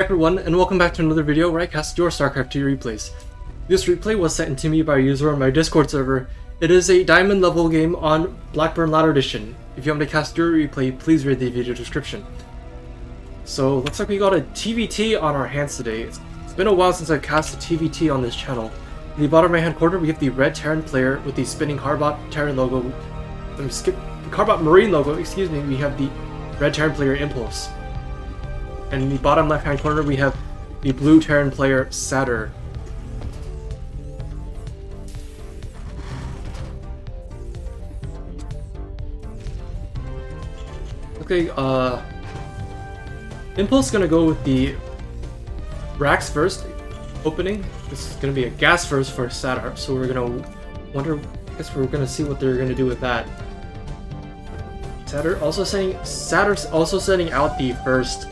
Everyone, and welcome back to another video where I cast your StarCraft 2 replays. This replay was sent to me by a user on my Discord server. It is a diamond level game on Blackburn Ladder Edition. If you want me to cast your replay, please read the video description. So, looks like we got a TVT on our hands today. It's been a while since I've cast a TVT on this channel. In the bottom right hand corner, we have the red Terran player with the spinning Carbot Terran logo. Let me skip the Carbot Marine logo, excuse me, we have the red Terran player iMpulse. And in the bottom left hand corner we have the blue Terran player Satyr. Okay, iMpulse is gonna go with the Rax first opening. This is gonna be a gas first for Satyr, so we're gonna I guess we're gonna see what they're gonna do with that. Satyr's also sending out the first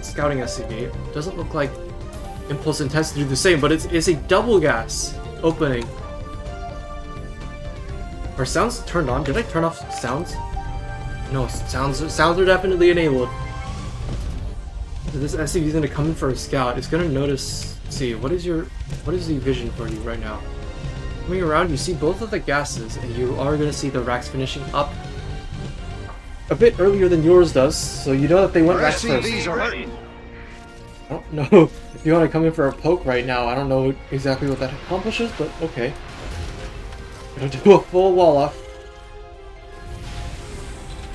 scouting SCV. Doesn't look like iMpulse intends to do the same, but it's a double gas opening. Are sounds turned on? Did I turn off sounds? No, sounds are definitely enabled. So this SCV is gonna come in for a scout. It's gonna notice. Let's see, what is the vision for you right now? Coming around, you see both of the gases, and you are gonna see the Rax finishing up a bit earlier than yours does, so you know that they went Rax first. I don't know if you want to come in for a poke right now. I don't know exactly what that accomplishes, but okay. Gonna do a full wall off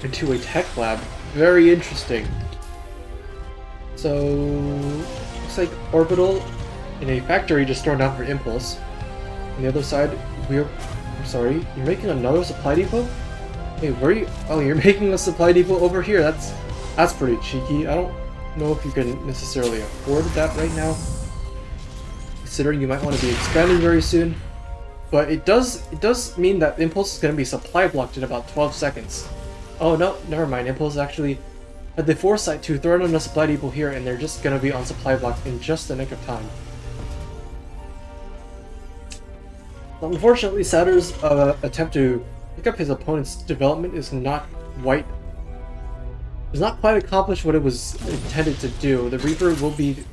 into a tech lab. Very interesting. So looks like orbital in a factory just thrown out for iMpulse. On the other side, I'm sorry, you're making another supply depot? Hey, where are you? Oh, you're making a supply depot over here. That's pretty cheeky. I don't know if you can necessarily afford that right now, considering you might want to be expanding very soon. But it does mean that iMpulse is going to be supply blocked in about 12 seconds. Oh no, never mind. iMpulse actually had the foresight to throw in a supply depot here, and they're just going to be on supply block in just the nick of time. Unfortunately, Satyr's attempt to pick up his opponent's development is not quite accomplished what it was intended to do. The Reaper will be...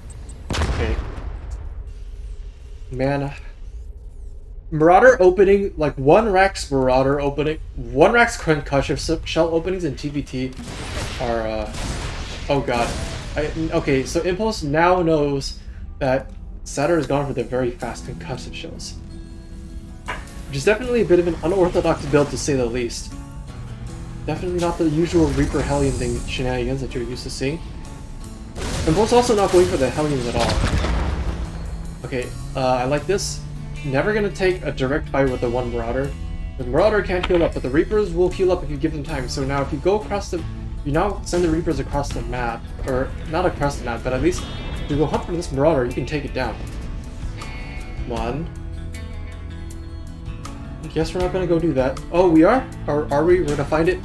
okay. Man. Marauder opening, like one Rax Marauder opening, one Rax Concussion shell openings in TVT are, oh god. Okay, so iMpulse now knows that Satyr has gone for the very fast concussive shells, which is definitely a bit of an unorthodox build to say the least. Definitely not the usual Reaper Hellion thing shenanigans that you're used to seeing. iMpulse also not going for the Hellions at all. Okay, I like this. Never gonna take a direct fight with the one Marauder. The Marauder can't heal up, but the Reapers will heal up if you give them time. So now if you go across the... you now send the Reapers across the map. Or, not across the map, but at least if you go hunt for this Marauder, you can take it down. Come on. Guess we're not gonna go do that. Oh, we are? Or are we? We're gonna find it?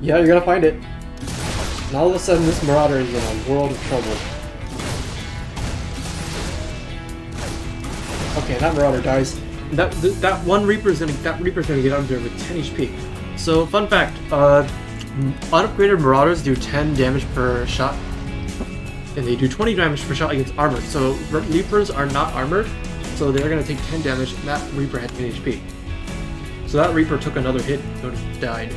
Yeah, you're gonna find it. And all of a sudden, this Marauder is in a world of trouble. Okay, that Marauder dies. That one Reaper's gonna get under with 10 HP. So, fun fact: unupgraded Marauders do 10 damage per shot, and they do 20 damage per shot against armored. So Reapers are not armored, so they're gonna take 10 damage, and that Reaper had 10 HP. So that Reaper took another hit and died.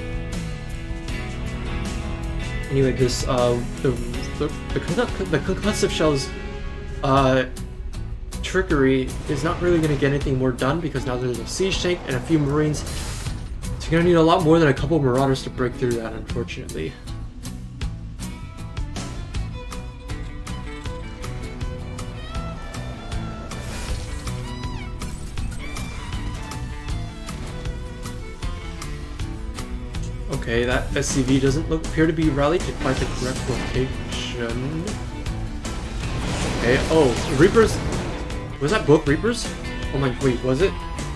Anyway, this the concussive shell's trickery is not really going to get anything more done, because now there's a siege tank and a few Marines. So you're going to need a lot more than a couple Marauders to break through that, unfortunately. Okay, that SCV doesn't appear to be rallied to quite the correct location. Okay, oh, Reapers... was that both Reapers? Oh my, wait, was it?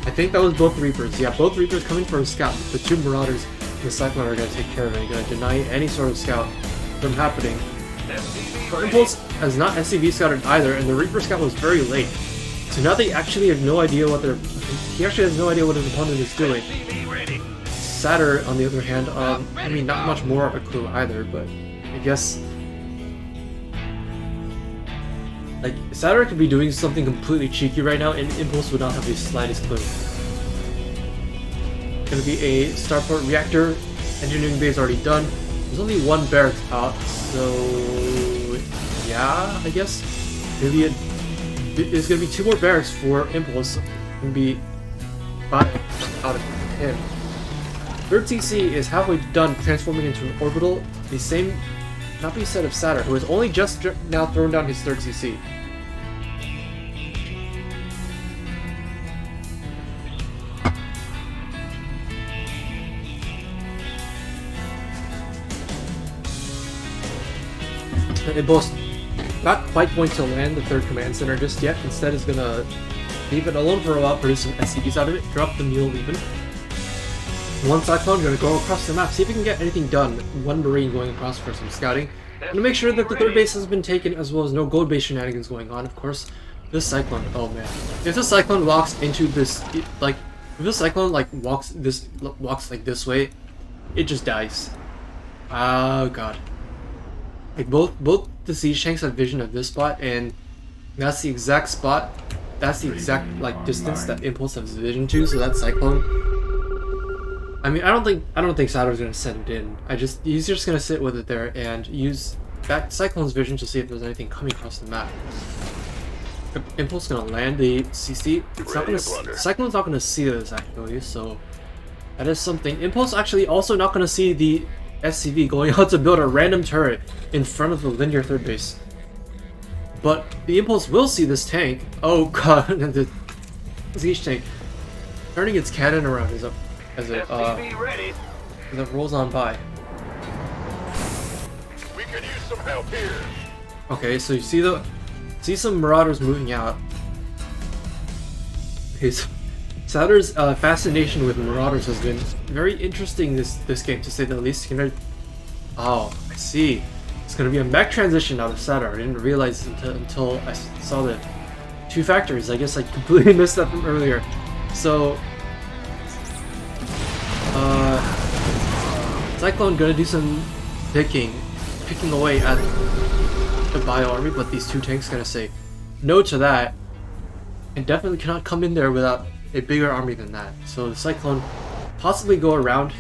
I think that was both Reapers. Yeah, both Reapers coming for a scout. The two Marauders and the Cyclone are going to take care of it. They're going to deny any sort of scout from happening. But iMpulse has not SCV scouted either, and the Reaper scout was very late. So now they actually have no idea what he actually has no idea what his opponent is doing. Satyr, on the other hand, I mean, not much more of a clue either, but I guess Like, Satyr could be doing something completely cheeky right now, and iMpulse would not have the slightest clue. It's gonna be a starport reactor. Engineering bay is already done. There's only one barracks out, so yeah, I guess. Maybe there's gonna be 2 more barracks for iMpulse. Gonna be 5 out of him. 3rd CC is halfway done transforming into an orbital. The same not be said of Satyr, who has only just now thrown down his 3rd CC. iMpulse not quite going to land the 3rd command center just yet. Instead is gonna leave it alone for a while, produce some SCVs out of it, drop the mule even. One Cyclone gonna go across the map, see if he can get anything done. 1 Marine going across for some scouting. Gonna make sure that the 3rd base has been taken, as well as no gold base shenanigans going on, of course. This Cyclone, oh man. If the Cyclone walks into this, like, if the Cyclone, like, walks like this way, it just dies. Oh god. Like, both the siege tanks have vision of this spot, and that's the exact spot, that's the exact, like, distance that iMpulse has vision to, so that Cyclone... I mean, I don't think Satyr's gonna send it in. He's just gonna sit with it there and use that Cyclone's vision to see if there's anything coming across the map. iMpulse gonna land the CC. Cyclone's not gonna see this actually, so that is something. iMpulse actually also not gonna see the SCV going out to build a random turret in front of the linear 3rd base. But the iMpulse will see this tank. Oh god, the siege tank turning its cannon around as it rolls on by. We could use some help here. Okay, so you see some Marauders moving out. Okay, so Satyr's fascination with Marauders has been very interesting this game, to say the least. Oh, I see. It's gonna be a mech transition out of Satyr. I didn't realize until I saw the 2 factories. I guess I completely missed that from earlier. So Cyclone gonna do some picking away at the bio army, but these 2 tanks gonna say no to that, and definitely cannot come in there without a bigger army than that. So the Cyclone possibly go around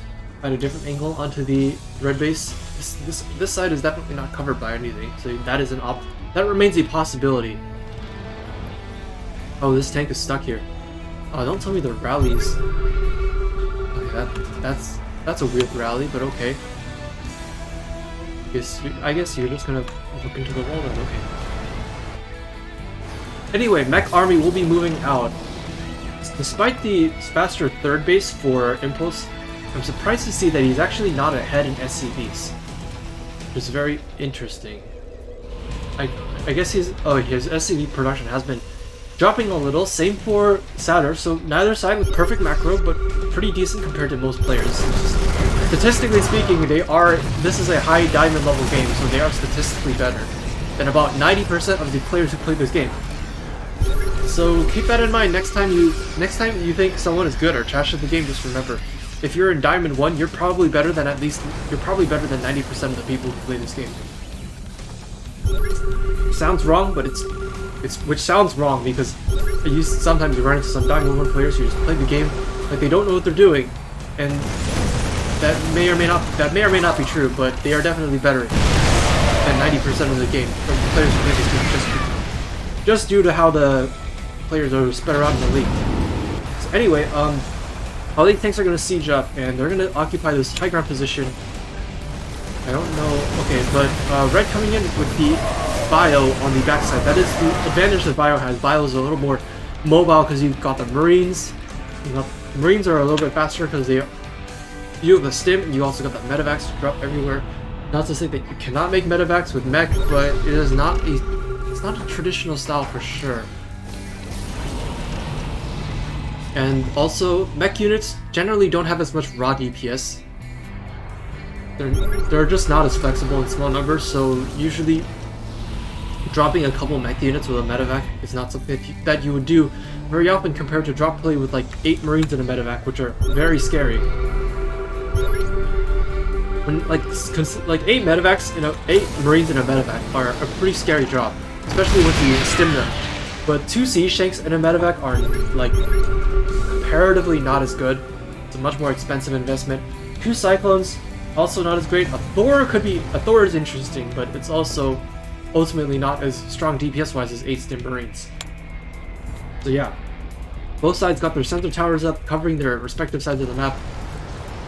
at a different angle onto the red base. This side is definitely not covered by anything, so that is that remains a possibility. Oh, this tank is stuck here. Oh, don't tell me the rallies. Okay, that's a weird rally, but okay. I guess you're just gonna look into the wall then, okay. Anyway, Mech Army will be moving out. Despite the faster 3rd base for iMpulse, I'm surprised to see that he's actually not ahead in SCVs. Which is very interesting. I guess his SCV production has been dropping a little, same for Satyr, so neither side with perfect macro, but pretty decent compared to most players. Statistically speaking, this is a high diamond level game, so they are statistically better than about 90% of the players who play this game. So keep that in mind next time you think someone is good or trash at the game. Just remember, if you're in Diamond 1, you're probably better than 90% of the people who play this game. Sounds wrong, but which sounds wrong because sometimes you run into some Diamond 1 players who just play the game like they don't know what they're doing, and that may or may not be true, but they are definitely better than 90% of the game from the players who play this game, just due to how the players are spread around in the league. So anyway, all these tanks are going to siege up, and they're going to occupy this high ground position. I don't know. Okay, but Red coming in with the bio on the backside. That is the advantage that bio has. Bio is a little more mobile because you've got the Marines. Marines are a little bit faster because you have a stim, and you also got that medevacs to drop everywhere. Not to say that you cannot make medevacs with mech, but it is not it's not a traditional style for sure. And also, mech units generally don't have as much raw DPS. They're just not as flexible in small numbers, so usually dropping a couple mech units with a medevac is not something that you would do very often compared to drop play with like 8 Marines in a medevac, which are very scary. When like 8 medevacs, 8 Marines in a medevac are a pretty scary drop. especially once you stim them. But 2 Siege Tanks and a Medevac are like comparatively not as good. It's a much more expensive investment. 2 Cyclones, also not as great. A Thor is interesting, but it's also ultimately not as strong DPS-wise as 8 Stim Marines. So yeah, both sides got their center towers up, covering their respective sides of the map.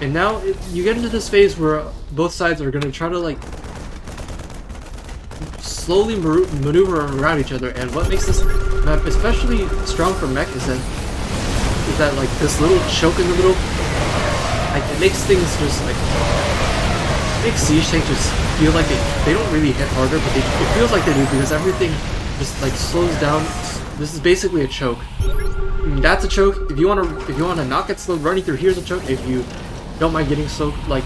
And now you get into this phase where both sides are going to try to like slowly maneuver around each other. And what makes this map especially strong for Mech is that like this little choke in the middle, like it makes things just like makes Siege Tank just feel like they don't really hit harder, but it feels like they do because everything just like slows down. This is basically a choke. That's a choke. If you want to not get slowed running through, here's a choke. If you don't mind getting slowed, like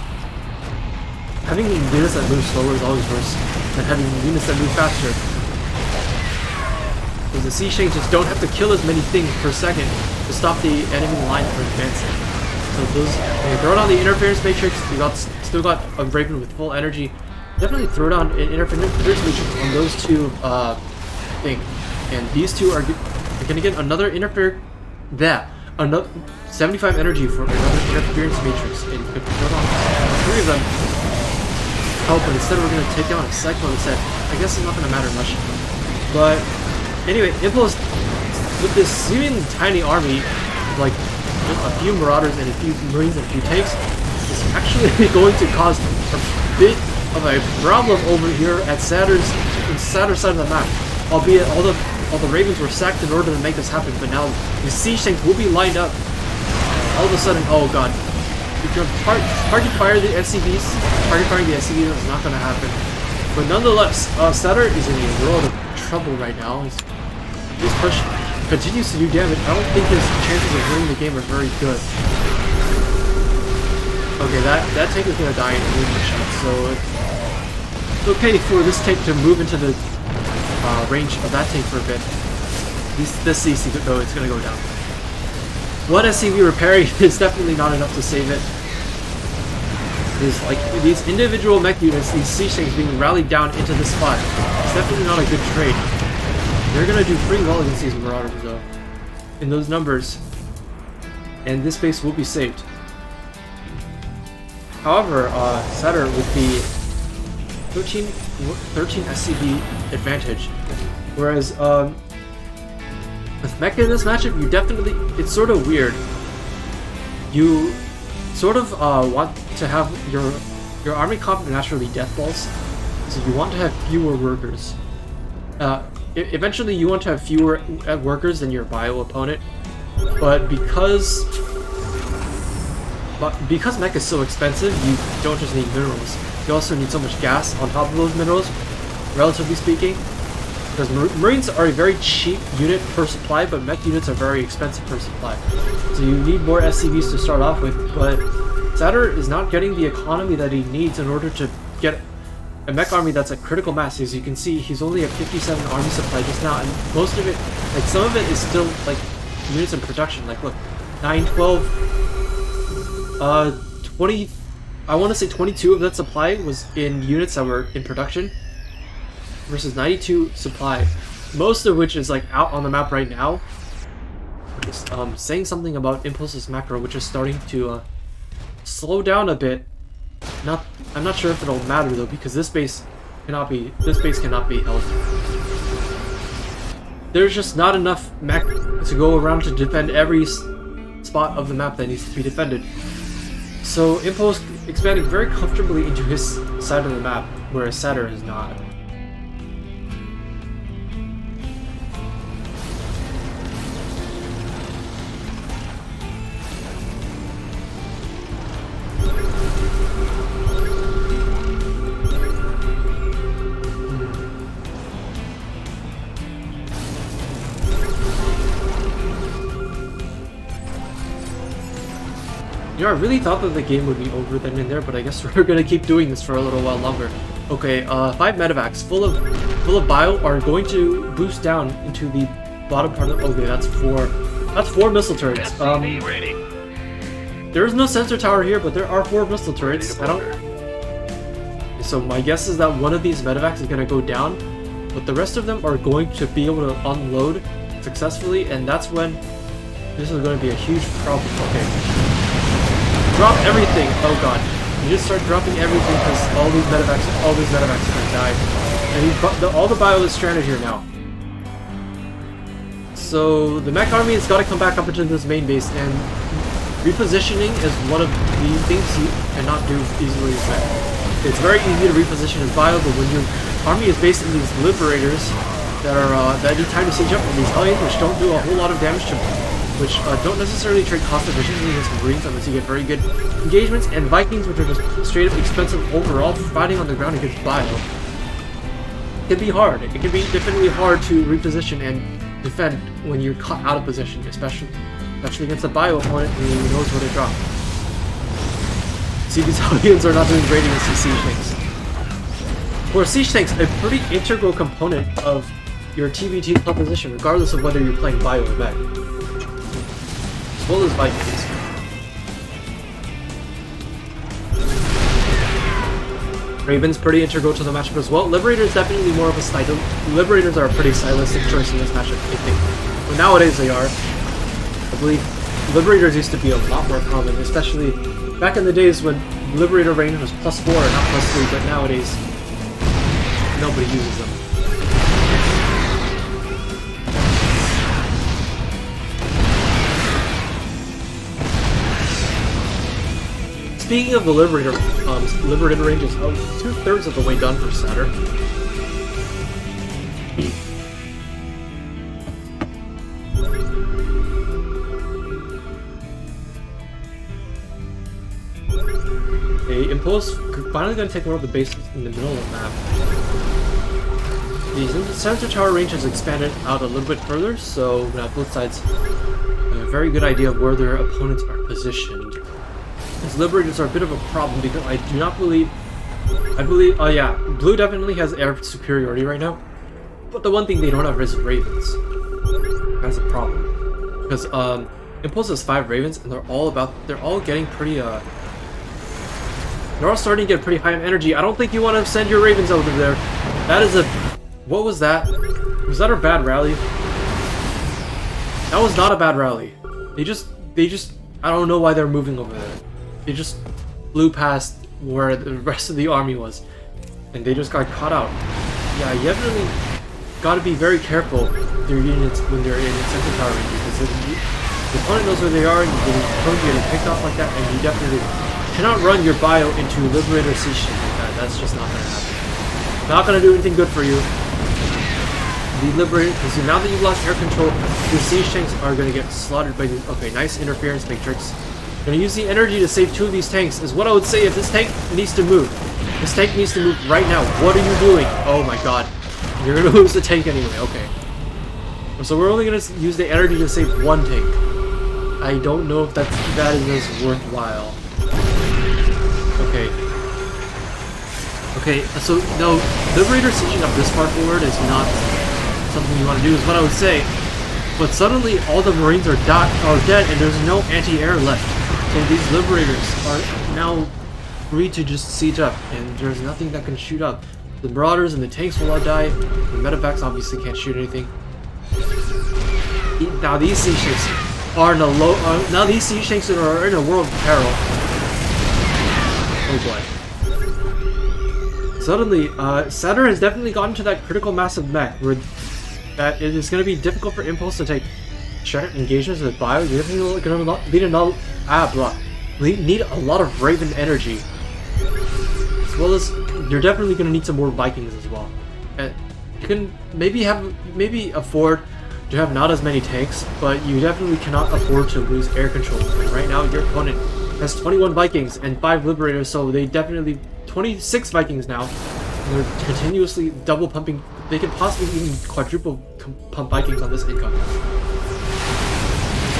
having units that move slower is always worse than having units that move faster. Because the Siege Tanks just don't have to kill as many things per second to stop the enemy line from advancing. So when you throw down the interference matrix, you still got a Raven with full energy. Definitely throw down an interference matrix on those 2 things. And these 2 are gonna get another another 75 energy for another interference matrix, and you could throw down 3 of them. Oh, but instead we're gonna take down a Cyclone instead. I guess it's not gonna matter much. But anyway, iMpulse with this seemingly tiny army, like just a few Marauders and a few Marines and a few tanks, is actually going to cause a bit of a problem over here at Satyr's side of the map. Albeit all the Ravens were sacked in order to make this happen, but now the Siege Tanks will be lined up. All of a sudden, oh god. If you're target firing the SCVs is not going to happen. But nonetheless, Satyr is in a world of trouble right now. His push continues to do damage. I don't think his chances of winning the game are very good. Okay, that tank is going to die in a movement shot, so it's okay for this tank to move into the range of that tank for a bit. This CC though, it's going to go down. One SCV repairing is definitely not enough to save it. There's like these individual mech units, these siege tanks being rallied down into this spot. It's definitely not a good trade. They're going to do pretty well against these Marauders though, in those numbers, and this base will be saved. However, Satyr with the 13 SCV advantage, whereas with Mech in this matchup, it's sort of weird. You sort of want to have your army comp naturally death balls, so you want to have fewer workers. Eventually you want to have fewer workers than your bio opponent, but because Mech is so expensive, you don't just need minerals. You also need so much gas on top of those minerals, relatively speaking. Because Marines are a very cheap unit per supply, but Mech units are very expensive per supply. So you need more SCVs to start off with, but Satyr is not getting the economy that he needs in order to get a Mech army that's at critical mass. As you can see, he's only at 57 army supply just now, and most of it, like some of it is still like units in production. Like look, 9, 12, 20, I want to say 22 of that supply was in units that were in production, versus 92 supply, most of which is like out on the map right now. Just saying something about iMpulse's macro, which is starting to slow down a bit. I'm not sure if it'll matter though, because this base cannot be held. There's just not enough mech to go around to defend every spot of the map that needs to be defended. So iMpulse expanding very comfortably into his side of the map, whereas Satyr is not. You know, I really thought that the game would be over then and there, but I guess we're gonna keep doing this for a little while longer. Okay, 5 medevacs full of bio are going to boost down into the bottom part of. Okay, that's 4 missile turrets. There is no sensor tower here, but there are 4 missile turrets. So my guess is that one of these medevacs is gonna go down, but the rest of them are going to be able to unload successfully, and that's when this is going to be a huge problem. Okay. Drop everything! Oh god. You just start dropping everything because all these medevacs are going to die. And all the bio is stranded here now. So the mech army has got to come back up into this main base, and repositioning is one of the things you cannot do easily as mech. It's very easy to reposition as bio, but when your army is based in these liberators that need time to siege up, and these hellions which don't do a whole lot of damage to which don't necessarily trade cost efficiently against Marines unless you get very good engagements, and Vikings, which are just straight up expensive overall, fighting on the ground against bio. It can be hard. It can be definitely hard to reposition and defend when you're caught out of position, especially against a bio opponent who knows where to drop. See, these Hellions are not doing great against these siege tanks. For siege tanks, a pretty integral component of your TVT composition, regardless of whether you're playing bio or mech. As well as Vikings. Raven's pretty integral to the matchup as well. Liberator's definitely more of a Liberators are a pretty stylistic choice in this matchup, I think. But nowadays they are. I believe Liberators used to be a lot more common, especially back in the days when Liberator range was +4 and not +3, but nowadays nobody uses them. Speaking of the Liberator range is 2/3 of the way done for Satyr. Okay, Impulse finally going to take one of the bases in the middle of the map. The sensor tower range has expanded out a little bit further, so now both sides have a very good idea of where their opponents are positioned. These Liberators are a bit of a problem because I believe, oh yeah, Blue definitely has air superiority right now, but the one thing they don't have is Ravens. That's a problem. Because, Impulse has 5 Ravens, and they're all getting pretty, they're all starting to get pretty high in energy. I don't think you want to send your Ravens over there. That is what was that? Was that a bad rally? That was not a bad rally. They just, I don't know why they're moving over there. They just flew past where the rest of the army was, and they just got caught out. Yeah, you definitely got to be very careful with your units when they're in center tower range, because if the opponent knows where they are and you're getting picked off like that, and you definitely cannot run your bio into Liberator siege like that. That's just not going to happen. Not going to do anything good for you. The Liberator, because now that you've lost air control, your siege tanks are going to get slaughtered by the. Okay, nice interference matrix. Gonna use the energy to save 2 of these tanks is what I would say if this tank needs to move. This tank needs to move right now. What are you doing? Oh my god. You're gonna lose the tank anyway. Okay. So we're only gonna use the energy to save 1 tank. I don't know if that is worthwhile. Okay. Okay, so no, Liberator sieging up this far forward is not something you want to do, is what I would say. But suddenly all the Marines are dead and there's no anti-air left. So these Liberators are now free to just siege up, and there's nothing that can shoot up. The Marauders and the tanks will all die. The medevacs obviously can't shoot anything. Now these siege tanks are in a now these siege tanks are in a world of peril. Oh boy. Suddenly, Satyr has definitely gotten to that critical mass of mech where that it is going to be difficult for Impulse to take direct engagements with bio. You're definitely going to need a lot of Raven energy, as well as you're definitely going to need some more Vikings as well. And you can maybe afford to have not as many tanks, but you definitely cannot afford to lose air control. And right now, your opponent has 21 Vikings and 5 Liberators, so they definitely 26 Vikings now. And they're continuously double pumping. They can possibly even quadruple pump Vikings on this income.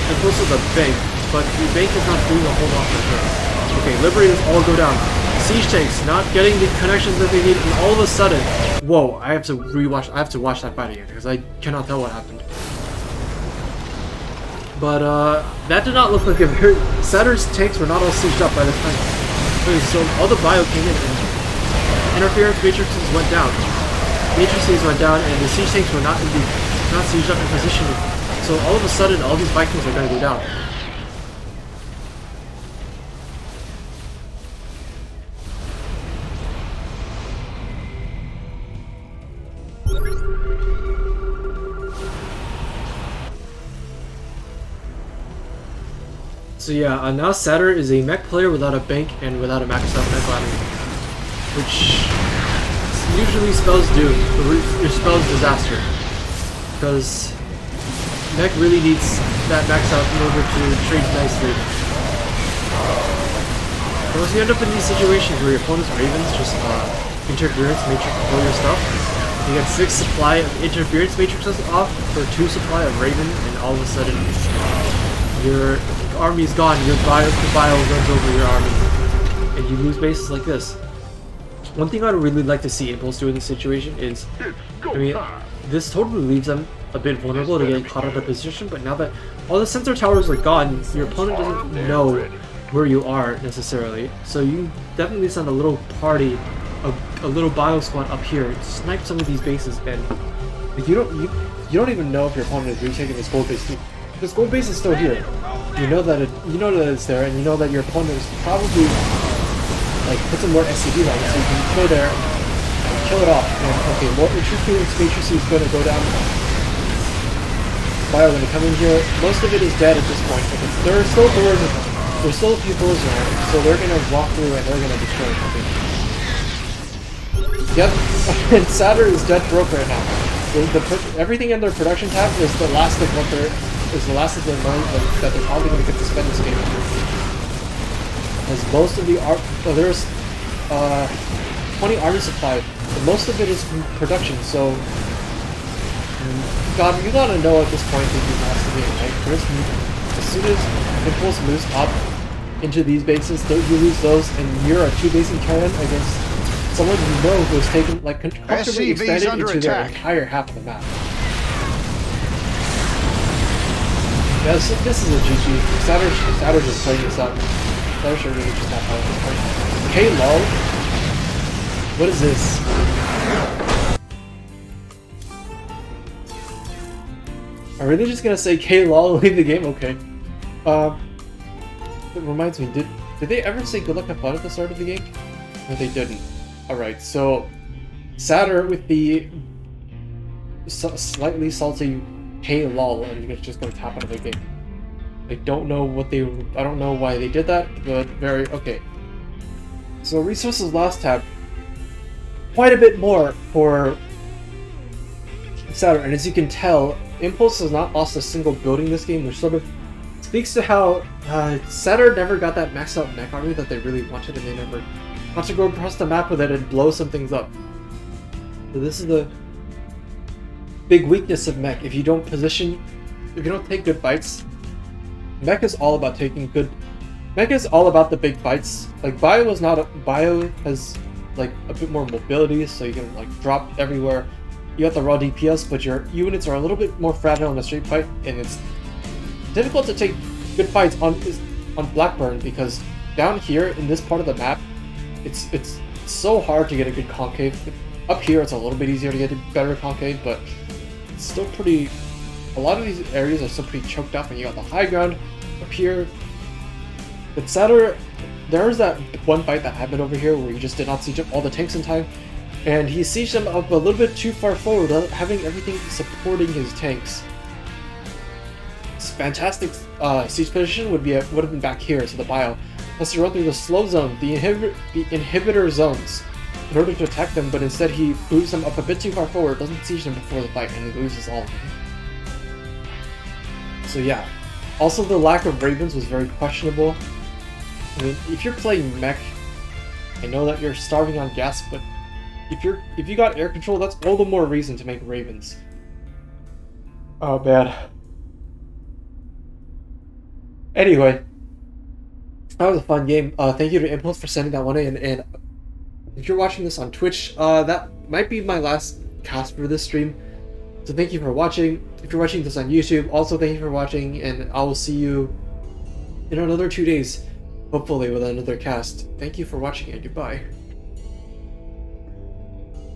And close to the bank, but the bank is not doing a whole lot for her. Okay, Liberators all go down. Siege tanks not getting the connections that they need, and all of a sudden, whoa! I have to watch that fight again because I cannot tell what happened. But that did not look like a very. Satyr's tanks were not all sieged up by this time. Okay, so all the bio came in and interference matrices went down. matrices went down, and the siege tanks were not sieged up in position. So all of a sudden, all these Vikings are going to go down. So yeah, now Satyr is a mech player without a bank and without a maxed out mech ladder, which usually spells doom, or spells disaster, because mech really needs that max out in order to trade nicely. But once you end up in these situations where your opponent's Ravens just interference matrix all your stuff, you get 6 supply of interference matrices off for 2 supply of Raven, and all of a sudden your army's gone, your bio runs over your army, and you lose bases like this. One thing I'd really like to see iMpulse do in this situation is, I mean, this totally leaves them a bit vulnerable to getting caught out of position, but now that all the sensor towers are gone, your opponent doesn't know where you are necessarily, so you definitely send a little party, a little bio squad up here to snipe some of these bases, and you don't even know if your opponent is retaking this gold base. This gold base is still here. You know that it's there, and you know that your opponent is probably like put some more SCD on it, so you can go there and kill it off. And okay, more interference matrix is going to go down. Bio going to come in here. Most of it is dead at this point, but there are still doors. There's still a few doors there, so they're going to walk through and they're going to destroy it. Yep, and Satyr is dead broke right now. Everything in their production tab is the last of what they're. Is the last of their money that they're probably going to get to spend this game. As most of the there's 20 army supply, but most of it is production. So, God, you gotta know at this point that you lost the game, right? First, as soon as iMpulse moves up into these bases, you lose those, and you're a 2-basing Terran against someone you know who has taken like comfortably expanded into their entire half of the map. Yeah, this is a GG. Satyr just playing this up. Satyr should really just have fun at this point. Hey, lol. What is this? Are we really just gonna say K lol and leave the game? Okay. It reminds me, did they ever say good luck and fun at the start of the game? No, they didn't. Alright, so Satyr with the slightly salty hey lol, and you're just gonna tap out of the game. I don't know why they did that, but very okay. So resources lost tab. Quite a bit more for Satyr, and as you can tell, iMpulse has not lost a single building this game, which sort of speaks to how Satyr never got that maxed out mech army that they really wanted, and they never got to go across the map with it and blow some things up. So this is the big weakness of Mech. If you don't take good fights, Mech is all about taking good. Mech is all about the big fights. Like Bio has like a bit more mobility, so you can like drop everywhere. You got the raw DPS, but your units are a little bit more fragile in a straight fight, and it's difficult to take good fights on Blackburn because down here in this part of the map, it's so hard to get a good concave. Up here, it's a little bit easier to get a better concave, but it's still pretty. A lot of these areas are still pretty choked up, and you got the high ground up here. But Satyr, there's that one fight that happened over here where he just did not siege up all the tanks in time, and he sieged them up a little bit too far forward, having everything supporting his tanks. This fantastic siege position would have been back here, so the bio has to run through the slow zone, the inhibitor zones, in order to attack them, but instead he moves them up a bit too far forward, doesn't siege them before the fight, and he loses all of them. So yeah. Also, the lack of Ravens was very questionable. I mean, if you're playing Mech, I know that you're starving on gas, but if you got air control, that's all the more reason to make Ravens. Oh man. Anyway, that was a fun game. Thank you to iMpulse for sending that one in, and if you're watching this on Twitch, that might be my last cast for this stream. So thank you for watching. If you're watching this on YouTube, also thank you for watching, and I will see you in another 2 days, hopefully with another cast. Thank you for watching, and goodbye.